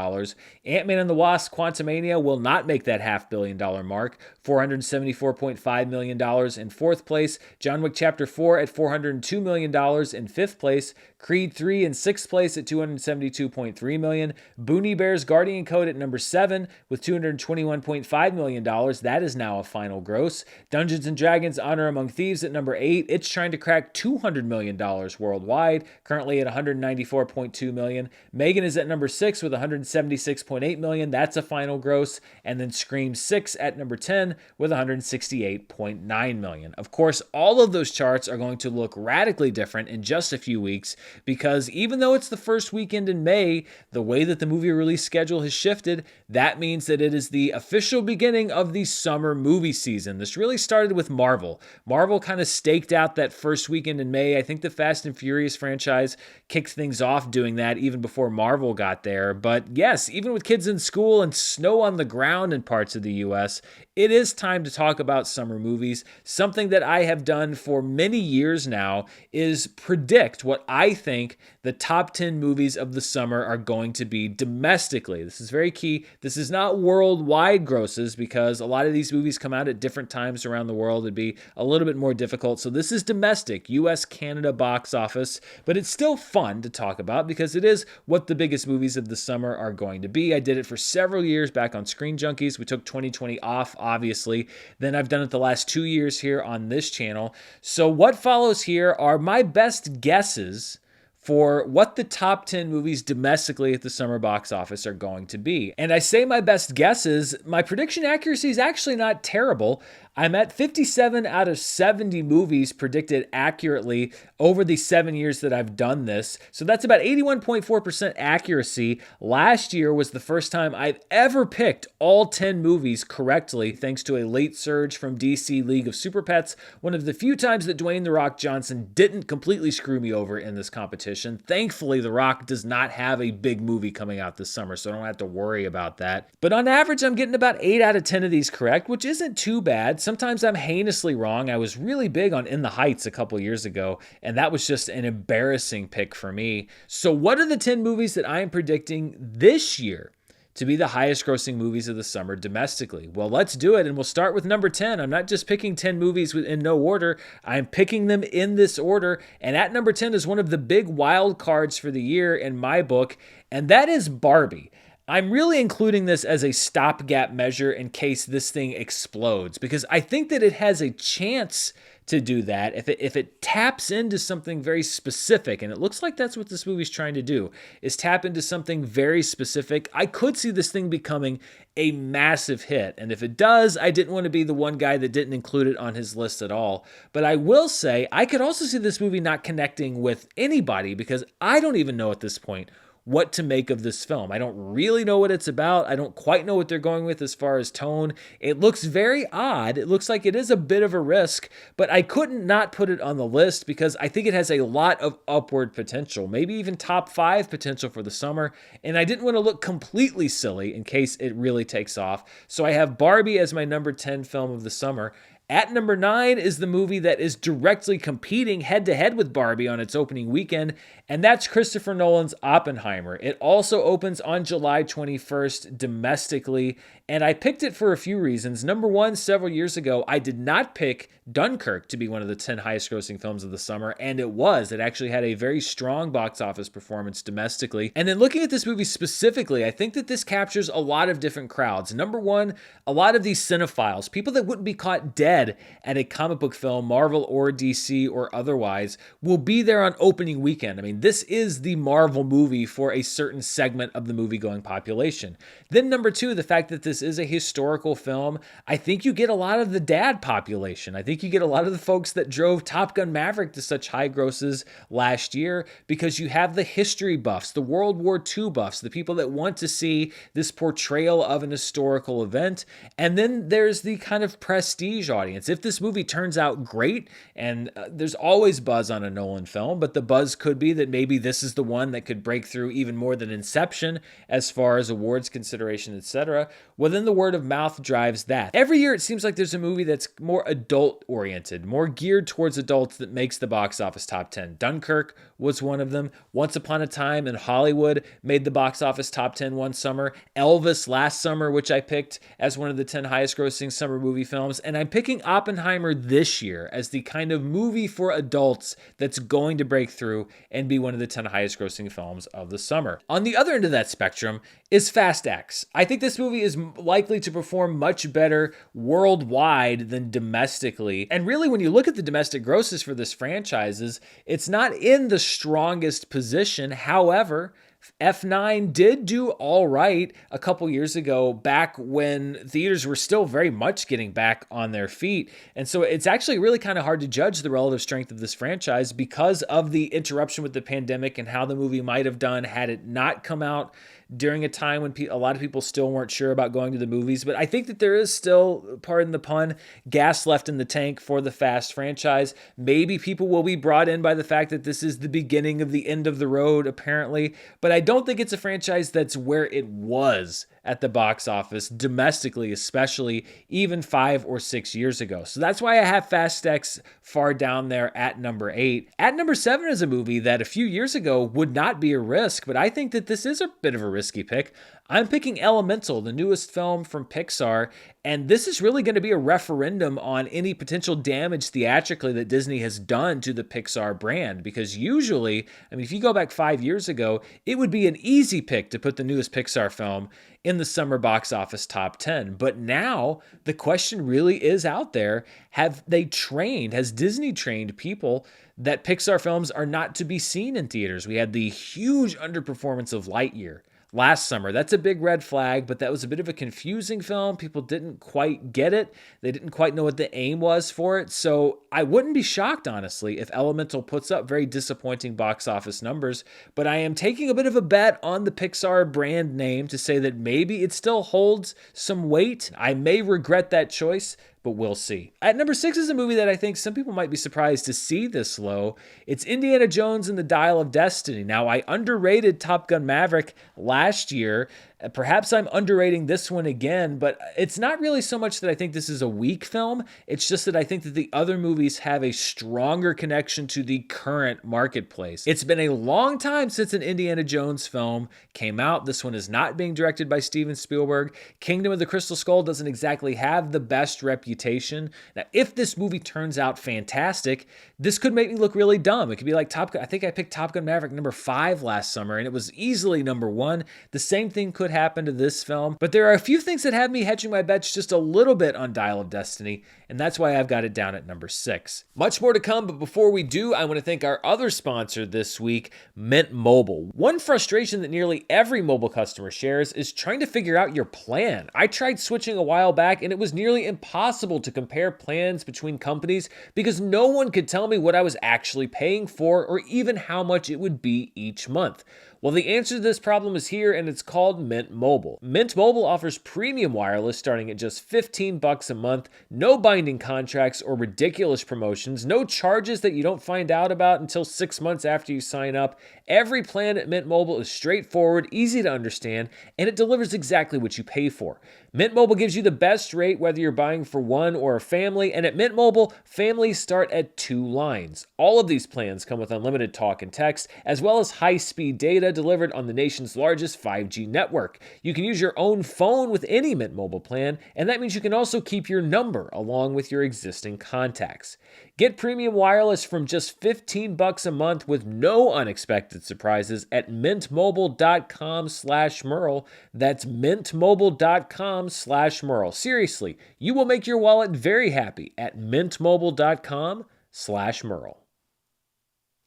Speaker 1: Ant-Man and the Wasp: Quantumania will not make that $500 million mark. $474.5 million in 4th place. John Wick Chapter 4 at $402 million in 5th place. Creed 3 in 6th place at $272.3 million. Boonie Bears Guardian Code at number 7 with $221.5 million. That is now a final gross. Dungeons & Dragons: Honor Among Thieves at number 8. It's trying to crack $200 million worldwide, currently at $194.2 million. Megan is at number 6 with $176.8 million. That's a final gross. And then Scream 6 at number 10 with $168.9 million. Of course, all of those charts are going to look radically different in just a few weeks because even though it's the first weekend in May, the way that the movie release schedule has shifted, that means that it is the official beginning of the summer movie season. This really started with Marvel. Marvel kind of staked out that first weekend in May. I think the Fast and Furious franchise kicked things off doing that even before Marvel got there. But yes, even with kids in school and snow on the ground in parts of the US, it is time to talk about summer movies. Something that I have done for many years now is predict what I think the top 10 movies of the summer are going to be domestically. This is very key. This is not worldwide grosses because a lot of these movies come out at different times around the world. It'd be a little bit more difficult. So this is domestic, US, Canada box office, but it's still fun to talk about because it is what the biggest movies of the summer are going to be. I did it for several years back on Screen Junkies. We took 2020 off, obviously, than I've done it the last 2 years here on this channel. So what follows here are my best guesses for what the top 10 movies domestically at the summer box office are going to be. And I say my best guesses, my prediction accuracy is actually not terrible. I'm at 57 out of 70 movies predicted accurately over the 7 years that I've done this. So that's about 81.4% accuracy. Last year was the first time I've ever picked all 10 movies correctly, thanks to a late surge from DC League of Super Pets, one of the few times that Dwayne "The Rock" Johnson didn't completely screw me over in this competition. Thankfully, The Rock does not have a big movie coming out this summer, so I don't have to worry about that. But on average, I'm getting about 8 out of 10 of these correct, which isn't too bad. Sometimes I'm heinously wrong. I was really big on In the Heights a couple years ago, and that was just an embarrassing pick for me. So what are the 10 movies that I am predicting this year to be the highest grossing movies of the summer domestically? Well, let's do it, and we'll start with number 10. I'm not just picking 10 movies in no order. I'm picking them in this order, and at number 10 is one of the big wild cards for the year in my book, and that is Barbie. I'm really including this as a stopgap measure in case this thing explodes, because I think that it has a chance to do that if it taps into something very specific, and it looks like that's what this movie's trying to do, is tap into something very specific. I could see this thing becoming a massive hit, and if it does, I didn't want to be the one guy that didn't include it on his list at all. But I will say, I could also see this movie not connecting with anybody, because I don't even know at this point what to make of this film. I don't really know what it's about. I don't quite know what they're going with as far as tone. It looks very odd. It looks like it is a bit of a risk, but I couldn't not put it on the list because I think it has a lot of upward potential, maybe even top 5 potential for the summer, and I didn't want to look completely silly in case it really takes off. So I have Barbie as my number 10 film of the summer. At number 9 is the movie that is directly competing head-to-head with Barbie on its opening weekend, and that's Christopher Nolan's Oppenheimer. It also opens on July 21st domestically, and I picked it for a few reasons. Number 1, several years ago, I did not pick Dunkirk to be one of the 10 highest grossing films of the summer, and it was. It actually had a very strong box office performance domestically. And then looking at this movie specifically, I think that this captures a lot of different crowds. Number 1, a lot of these cinephiles, people that wouldn't be caught dead at a comic book film, Marvel or DC or otherwise, will be there on opening weekend. I mean, this is the Marvel movie for a certain segment of the movie-going population. Then number 2, the fact that this is a historical film, I think you get a lot of the dad population. I think you get a lot of the folks that drove Top Gun Maverick to such high grosses last year, because you have the history buffs, the World War II buffs, the people that want to see this portrayal of an historical event. And then there's the kind of prestige audience. If this movie turns out great, and there's always buzz on a Nolan film, but the buzz could be that maybe this is the one that could break through even more than Inception as far as awards consideration, etc. Well, then the word of mouth drives that. Every year it seems like there's a movie that's more adult oriented, more geared towards adults, that makes the box office top 10. Dunkirk was one of them. Once Upon a Time in Hollywood made the box office top 10 one summer. Elvis last summer, which I picked as one of the 10 highest grossing summer movie films. And I'm picking Oppenheimer this year as the kind of movie for adults that's going to break through and be one of the 10 highest grossing films of the summer. On the other end of that spectrum is Fast X. I think this movie is likely to perform much better worldwide than domestically. And really, when you look at the domestic grosses for this franchise, it's not in the strongest position. However, F9 did do all right a couple years ago, back when theaters were still very much getting back on their feet. And so it's actually really kind of hard to judge the relative strength of this franchise because of the interruption with the pandemic and how the movie might have done had it not come out during a time when a lot of people still weren't sure about going to the movies. But I think that there is still, pardon the pun, gas left in the tank for the Fast franchise. Maybe people will be brought in by the fact that this is the beginning of the end of the road, apparently. But I don't think it's a franchise that's where it was at the box office, domestically especially, even 5 or 6 years ago. So that's why I have Fast X far down there at number 8. At number 7 is a movie that a few years ago would not be a risk, but I think that this is a bit of a risky pick. I'm picking Elemental, the newest film from Pixar, and this is really going to be a referendum on any potential damage theatrically that Disney has done to the Pixar brand, because usually, I mean, if you go back 5 years ago, it would be an easy pick to put the newest Pixar film in the summer box office top 10. But now the question really is out there. Has Disney trained people that Pixar films are not to be seen in theaters? We had the huge underperformance of Lightyear last summer. That's a big red flag, but that was a bit of a confusing film. People didn't quite get it. They didn't quite know what the aim was for it. So I wouldn't be shocked, honestly, if Elemental puts up very disappointing box office numbers. But I am taking a bit of a bet on the Pixar brand name to say that maybe it still holds some weight. I may regret that choice, but we'll see. At number 6 is a movie that I think some people might be surprised to see this low. It's Indiana Jones and the Dial of Destiny. Now, I underrated Top Gun Maverick last year. Perhaps I'm underrating this one again, but it's not really so much that I think this is a weak film. It's just that I think that the other movies have a stronger connection to the current marketplace. It's been a long time since an Indiana Jones film came out. This one is not being directed by Steven Spielberg. Kingdom of the Crystal Skull doesn't exactly have the best reputation. Now, if this movie turns out fantastic, this could make me look really dumb. It could be like Top Gun. I think I picked Top Gun Maverick number 5 last summer, and it was easily number 1. The same thing could happen to this film, but there are a few things that have me hedging my bets just a little bit on Dial of Destiny, and that's why I've got it down at number 6. Much more to come, but before we do, I want to thank our other sponsor this week, Mint Mobile. One frustration that nearly every mobile customer shares is trying to figure out your plan. I tried switching a while back, and it was nearly impossible to compare plans between companies because no one could tell me what I was actually paying for or even how much it would be each month. Well, the answer to this problem is here, and it's called Mint Mobile. Mint Mobile offers premium wireless starting at just $15 a month, no binding contracts or ridiculous promotions, no charges that you don't find out about until 6 months after you sign up. Every plan at Mint Mobile is straightforward, easy to understand, and it delivers exactly what you pay for. Mint Mobile gives you the best rate whether you're buying for one or a family, and at Mint Mobile, families start at 2 lines. All of these plans come with unlimited talk and text, as well as high-speed data delivered on the nation's largest 5G network. You can use your own phone with any Mint Mobile plan, and that means you can also keep your number along with your existing contacts. Get premium wireless from just $15 a month with no unexpected surprises at mintmobile.com/Murrell. That's mintmobile.com/Murrell. Seriously, you will make your wallet very happy at mintmobile.com/Murrell.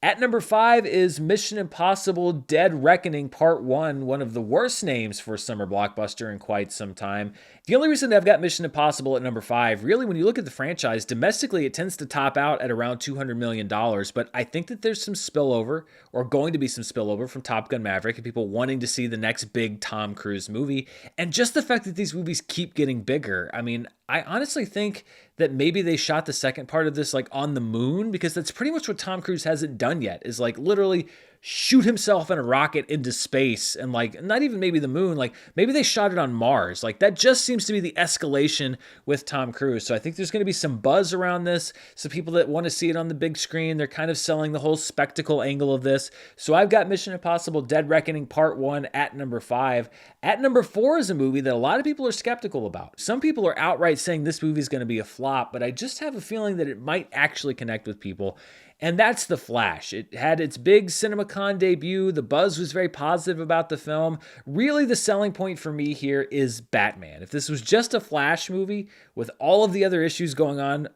Speaker 1: At number 5 is Mission Impossible Dead Reckoning Part 1, one of the worst names for a summer blockbuster in quite some time. The only reason that I've got Mission Impossible at number 5, really when you look at the franchise, domestically it tends to top out at around $200 million, but I think that there's some spillover, or going to be some spillover from Top Gun Maverick and people wanting to see the next big Tom Cruise movie, and just the fact that these movies keep getting bigger. I mean, I honestly think that maybe they shot the second part of this like on the moon, because that's pretty much what Tom Cruise hasn't done yet, is like literally shoot himself in a rocket into space, and like not even maybe the moon, like maybe they shot it on Mars. Like that just seems to be the escalation with Tom Cruise. So I think there's going to be some buzz around this. So people that want to see it on the big screen, they're kind of selling the whole spectacle angle of this. So I've got Mission Impossible Dead Reckoning Part 1 at number 5. At number 4 is a movie that a lot of people are skeptical about. Some people are outright saying this movie is going to be a flop, but I just have a feeling that it might actually connect with people. And that's The Flash. It had its big CinemaCon debut. The buzz was very positive about the film. Really, the selling point for me here is Batman. If this was just a Flash movie with all of the other issues going on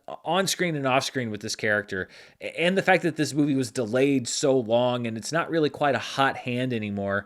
Speaker 1: screen and off screen with this character, and the fact that this movie was delayed so long and it's not really quite a hot hand anymore,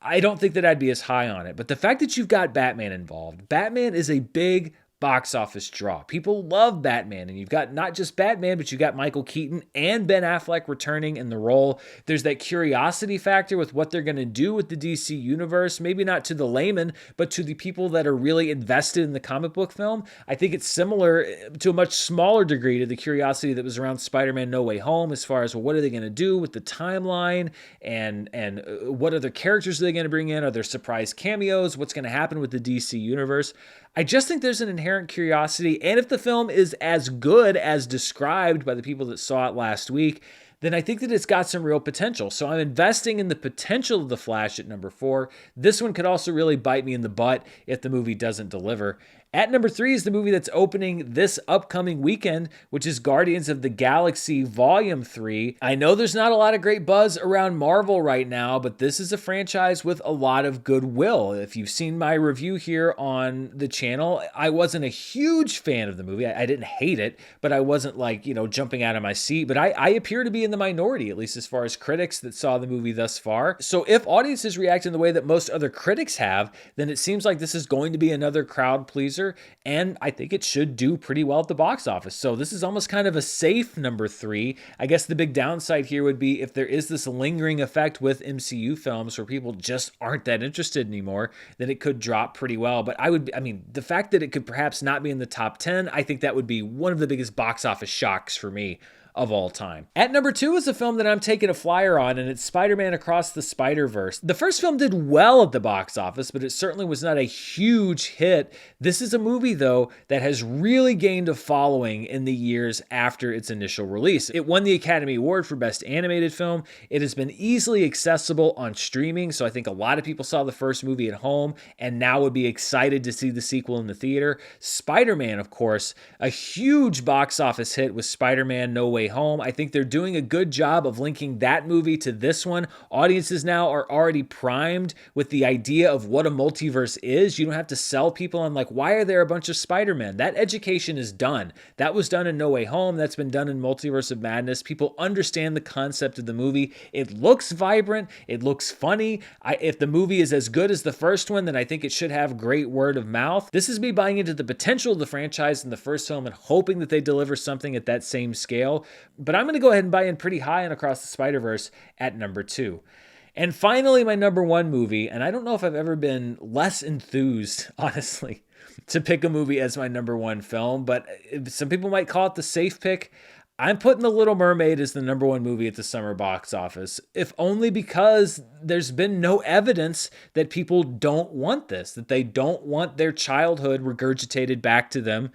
Speaker 1: I don't think that I'd be as high on it. But the fact that you've got Batman involved, Batman is a big box office draw. People love Batman, and you've got not just Batman, but you've got Michael Keaton and Ben Affleck returning in the role. There's that curiosity factor with what they're going to do with the DC universe, maybe not to the layman, but to the people that are really invested in the comic book film. I think it's similar to a much smaller degree to the curiosity that was around Spider-Man No Way Home, as far as, well, what are they going to do with the timeline, and what other characters are they going to bring in? Are there surprise cameos? What's going to happen with the DC universe? I just think there's an inherent curiosity, and if the film is as good as described by the people that saw it last week, then I think that it's got some real potential. So I'm investing in the potential of The Flash at number 4. This one could also really bite me in the butt if the movie doesn't deliver. At number 3 is the movie that's opening this upcoming weekend, which is Guardians of the Galaxy Volume 3. I know there's not a lot of great buzz around Marvel right now, but this is a franchise with a lot of goodwill. If you've seen my review here on the channel, I wasn't a huge fan of the movie. I didn't hate it, but I wasn't like, jumping out of my seat. But I appear to be in the minority, at least as far as critics that saw the movie thus far. So if audiences react in the way that most other critics have, then it seems like this is going to be another crowd pleaser. And I think it should do pretty well at the box office. So this is almost kind of a safe number 3. I guess the big downside here would be if there is this lingering effect with MCU films where people just aren't that interested anymore, then it could drop pretty well. But the fact that it could perhaps not be in the top 10, I think that would be one of the biggest box office shocks for me of all time. At number 2 is a film that I'm taking a flyer on, and it's Spider-Man Across the Spider-Verse. The first film did well at the box office, but it certainly was not a huge hit. This is a movie, though, that has really gained a following in the years after its initial release. It won the Academy Award for Best Animated Film. It has been easily accessible on streaming, so I think a lot of people saw the first movie at home and now would be excited to see the sequel in the theater. Spider-Man, of course, a huge box office hit with Spider-Man No Way Home. I think they're doing a good job of linking that movie to this one. Audiences now are already primed with the idea of what a multiverse is. You don't have to sell people on why are there a bunch of Spider-Men? That education is done. That was done in No Way Home. That's been done in Multiverse of Madness. People understand the concept of the movie. It looks vibrant. It looks funny. If the movie is as good as the first one, then I think it should have great word of mouth. This is me buying into the potential of the franchise in the first film and hoping that they deliver something at that same scale. But I'm going to go ahead and buy in pretty high on Across the Spider-Verse at number 2. And finally, my number 1 movie, and I don't know if I've ever been less enthused, honestly, to pick a movie as my number 1 film, but some people might call it the safe pick. I'm putting The Little Mermaid as the number 1 movie at the summer box office, if only because there's been no evidence that people don't want this, that they don't want their childhood regurgitated back to them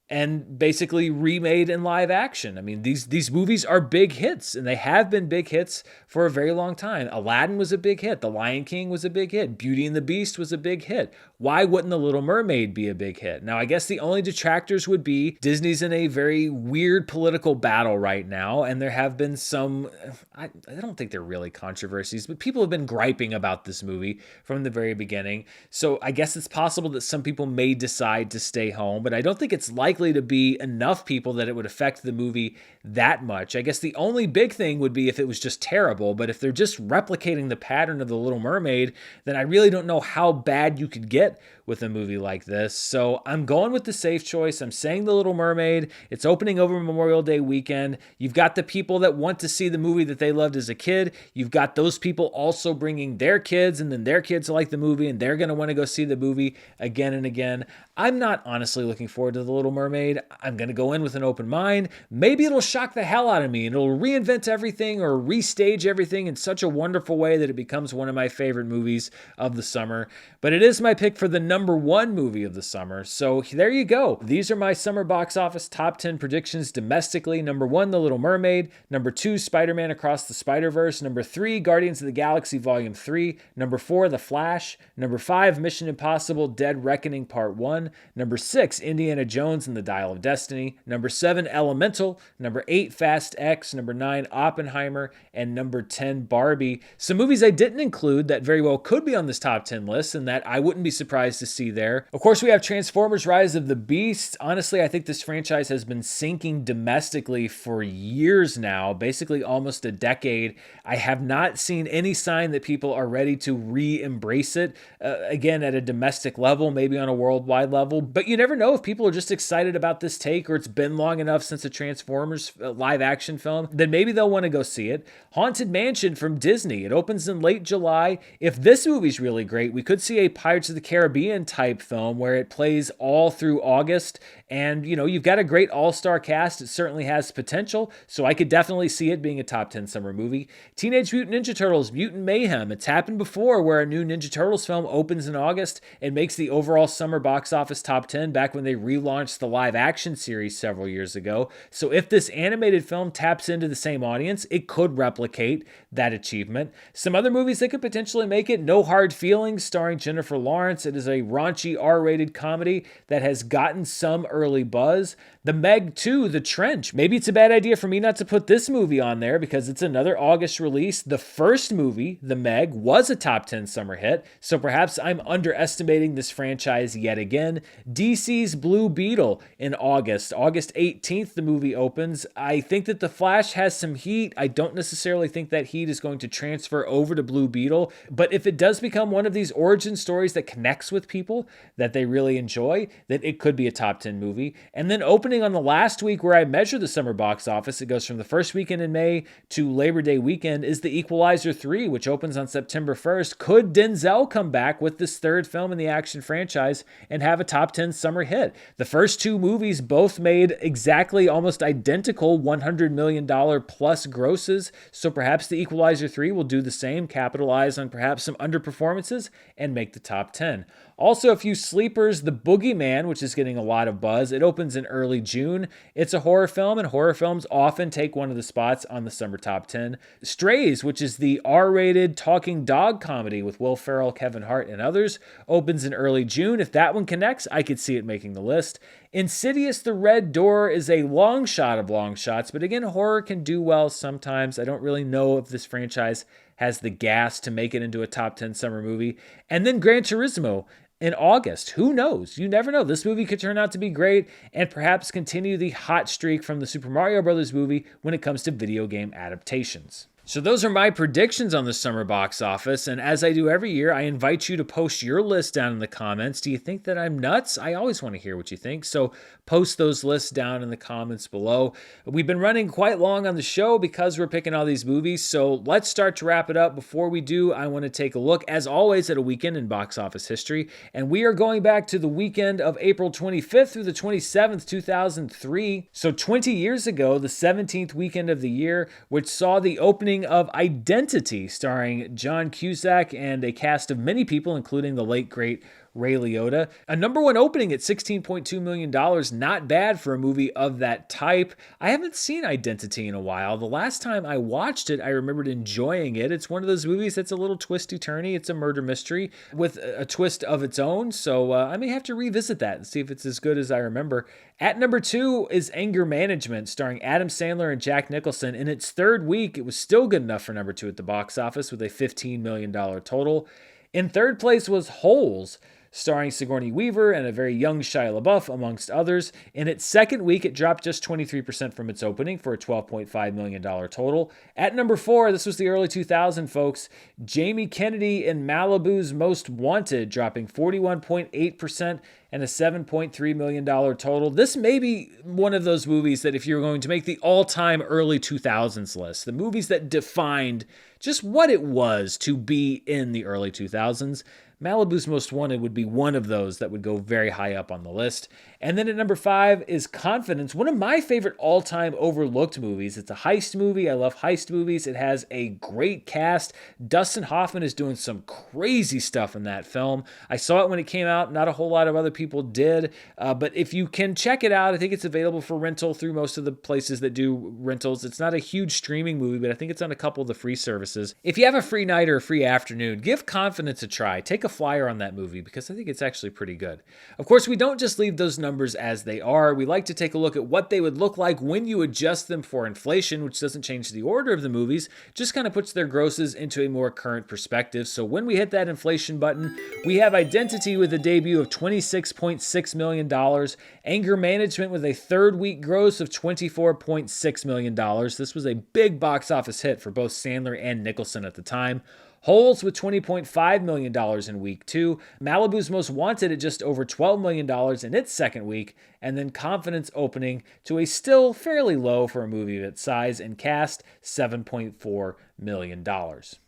Speaker 1: and basically remade in live action. I mean, these movies are big hits, and they have been big hits for a very long time. Aladdin was a big hit. The Lion King was a big hit. Beauty and the Beast was a big hit. Why wouldn't The Little Mermaid be a big hit? Now, I guess the only detractors would be Disney's in a very weird political battle right now, and there have been some, I don't think they're really controversies, but people have been griping about this movie from the very beginning. So I guess it's possible that some people may decide to stay home, but I don't think it's likely to be enough people that it would affect the movie that much. I guess the only big thing would be if it was just terrible, but if they're just replicating the pattern of The Little Mermaid, then I really don't know how bad you could get with a movie like this. So I'm going with the safe choice. I'm saying The Little Mermaid. It's opening over Memorial Day weekend. You've got the people that want to see the movie that they loved as a kid. You've got those people also bringing their kids, and then their kids like the movie, and they're going to want to go see the movie again and again. I'm not honestly looking forward to The Little Mermaid. I'm going to go in with an open mind. Maybe it'll shock the hell out of me, and it'll reinvent everything or restage everything in such a wonderful way that it becomes one of my favorite movies of the summer. But it is my pick for the number 1 movie of the summer. So there you go. These are my summer box office top 10 predictions domestically. Number 1, The Little Mermaid. Number 2, Spider-Man Across the Spider-Verse. Number 3, Guardians of the Galaxy Volume 3. Number 4, The Flash. Number 5, Mission Impossible Dead Reckoning Part 1. Number 6, Indiana Jones and the Dial of Destiny. Number 7, Elemental. Number 8, Fast X. Number 9, Oppenheimer. And number 10, Barbie. Some movies I didn't include that very well could be on this top 10 list and that I wouldn't be surprised to see there. Of course, we have Transformers Rise of the Beast. Honestly, I think this franchise has been sinking domestically for years now, basically almost a decade. I have not seen any sign that people are ready to re-embrace it, again, at a domestic level, maybe on a worldwide level. But you never know if people are just excited about this take, or it's been long enough since a Transformers live action film, then maybe they'll want to go see it. Haunted Mansion from Disney. It opens in late July. If this movie's really great, we could see a Pirates of the Caribbean type film where it plays all through August. And, you've got a great all-star cast. It certainly has potential. So I could definitely see it being a top 10 summer movie. Teenage Mutant Ninja Turtles, Mutant Mayhem. It's happened before where a new Ninja Turtles film opens in August and makes the overall summer box office top 10 back when they relaunched the live action series several years ago. So if this animated film taps into the same audience, it could replicate that achievement. Some other movies that could potentially make it: No Hard Feelings, starring Jennifer Lawrence. It is a raunchy R-rated comedy that has gotten some early buzz. The Meg 2, The Trench. Maybe it's a bad idea for me not to put this movie on there because it's another August release. The first movie, The Meg, was a top 10 summer hit, so perhaps I'm underestimating this franchise yet again. DC's Blue Beetle in August. August 18th, the movie opens. I think that The Flash has some heat. I don't necessarily think that heat is going to transfer over to Blue Beetle, but if it does become one of these origin stories that connects with people that they really enjoy, then it could be a top 10 movie. And then opening on the last week where I measure the summer box office, it goes from the first weekend in May to Labor Day weekend, is The Equalizer 3, which opens on September 1st. Could Denzel come back with this third film in the action franchise and have a top 10 summer hit? The first two movies both made exactly almost identical $100 million plus grosses, so perhaps The Equalizer 3 will do the same, capitalize on perhaps some underperformances, and make the top 10. Also, a few sleepers. The Boogeyman, which is getting a lot of buzz. It opens in early June. It's a horror film, and horror films often take one of the spots on the summer top 10. Strays, which is the R-rated talking dog comedy with Will Ferrell, Kevin Hart, and others, opens in early June. If that one connects, I could see it making the list. Insidious, The Red Door is a long shot of long shots, but again, horror can do well sometimes. I don't really know if this franchise has the gas to make it into a top 10 summer movie. And then Gran Turismo in August. Who knows? You never know. This movie could turn out to be great and perhaps continue the hot streak from the Super Mario Brothers movie when it comes to video game adaptations. So those are my predictions on the summer box office, and as I do every year, I invite you to post your list down in the comments. Do you think that I'm nuts? I always want to hear what you think, so post those lists down in the comments below. We've been running quite long on the show because we're picking all these movies, so let's start to wrap it up. Before we do, I want to take a look, as always, at a weekend in box office history, and we are going back to the weekend of April 25th through the 27th, 2003. So 20 years ago, the 17th weekend of the year, which saw the opening of Identity, starring John Cusack and a cast of many people, including the late, great Ray Liotta. A number one opening at $16.2 million. Not bad for a movie of that type. I haven't seen Identity in a while. The last time I watched it, I remembered enjoying it. It's one of those movies that's a little twisty-turny. It's a murder mystery with a twist of its own, so I may have to revisit that and see if it's as good as I remember. At number 2 is Anger Management, starring Adam Sandler and Jack Nicholson. In its third week, it was still good enough for number 2 at the box office with a $15 million total. In third place was Holes, starring Sigourney Weaver and a very young Shia LaBeouf, amongst others. In its second week, it dropped just 23% from its opening for a $12.5 million total. At number 4, this was the early 2000s, folks, Jamie Kennedy in Malibu's Most Wanted, dropping 41.8% and a $7.3 million total. This may be one of those movies that if you're going to make the all-time early 2000s list, the movies that defined just what it was to be in the early 2000s, Malibu's Most Wanted would be one of those that would go very high up on the list. And then at number 5 is Confidence, one of my favorite all-time overlooked movies. It's a heist movie. I love heist movies. It has a great cast. Dustin Hoffman is doing some crazy stuff in that film. I saw it when it came out. Not a whole lot of other people did. But if you can check it out, I think it's available for rental through most of the places that do rentals. It's not a huge streaming movie, but I think it's on a couple of the free services. If you have a free night or a free afternoon, give Confidence a try. Take a flyer on that movie because I think it's actually pretty good. Of course, we don't just leave those numbers as they are. We like to take a look at what they would look like when you adjust them for inflation, which doesn't change the order of the movies, just kind of puts their grosses into a more current perspective. So when we hit that inflation button, we have Identity with a debut of $26.6 million, Anger Management with a third week gross of $24.6 million. This was a big box office hit for both Sandler and Nicholson at the time. Holes with $20.5 million in week 2, Malibu's Most Wanted at just over $12 million in its second week, and then Confidence opening to a still fairly low for a movie of its size and cast, $7.4 million.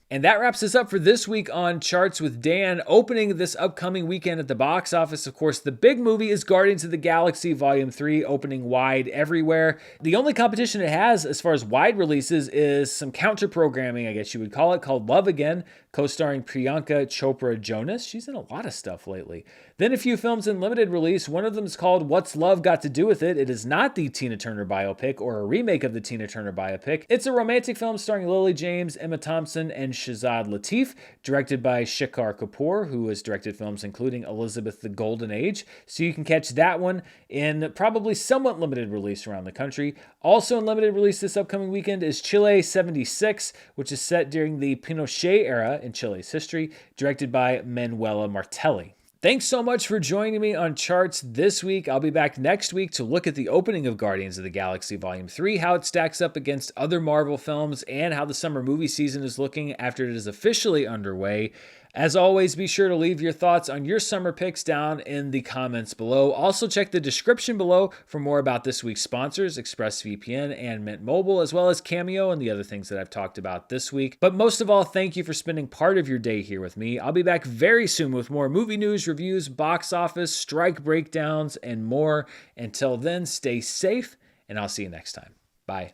Speaker 1: And that wraps us up for this week on Charts with Dan. Opening this upcoming weekend at the box office, of course, the big movie is Guardians of the Galaxy Volume 3, opening wide everywhere. The only competition it has as far as wide releases is some counter-programming, I guess you would call it, called Love Again, co-starring Priyanka Chopra Jonas. She's in a lot of stuff lately. Then a few films in limited release. One of them is called What's Love Got to Do With It? It is not the Tina Turner biopic or a remake of the Tina Turner biopic. It's a romantic film starring Lily James, Emma Thompson, and Shahzad Latif, directed by Shekhar Kapoor, who has directed films including Elizabeth the Golden Age. So you can catch that one in probably somewhat limited release around the country. Also in limited release this upcoming weekend is Chile 76, which is set during the Pinochet era in Chile's history, directed by Manuela Martelli. Thanks so much for joining me on Charts this week. I'll be back next week to look at the opening of Guardians of the Galaxy Volume 3, how it stacks up against other Marvel films, and how the summer movie season is looking after it is officially underway. As always, be sure to leave your thoughts on your summer picks down in the comments below. Also, check the description below for more about this week's sponsors, ExpressVPN and Mint Mobile, as well as Cameo and the other things that I've talked about this week. But most of all, thank you for spending part of your day here with me. I'll be back very soon with more movie news, reviews, box office, strike breakdowns, and more. Until then, stay safe, and I'll see you next time. Bye.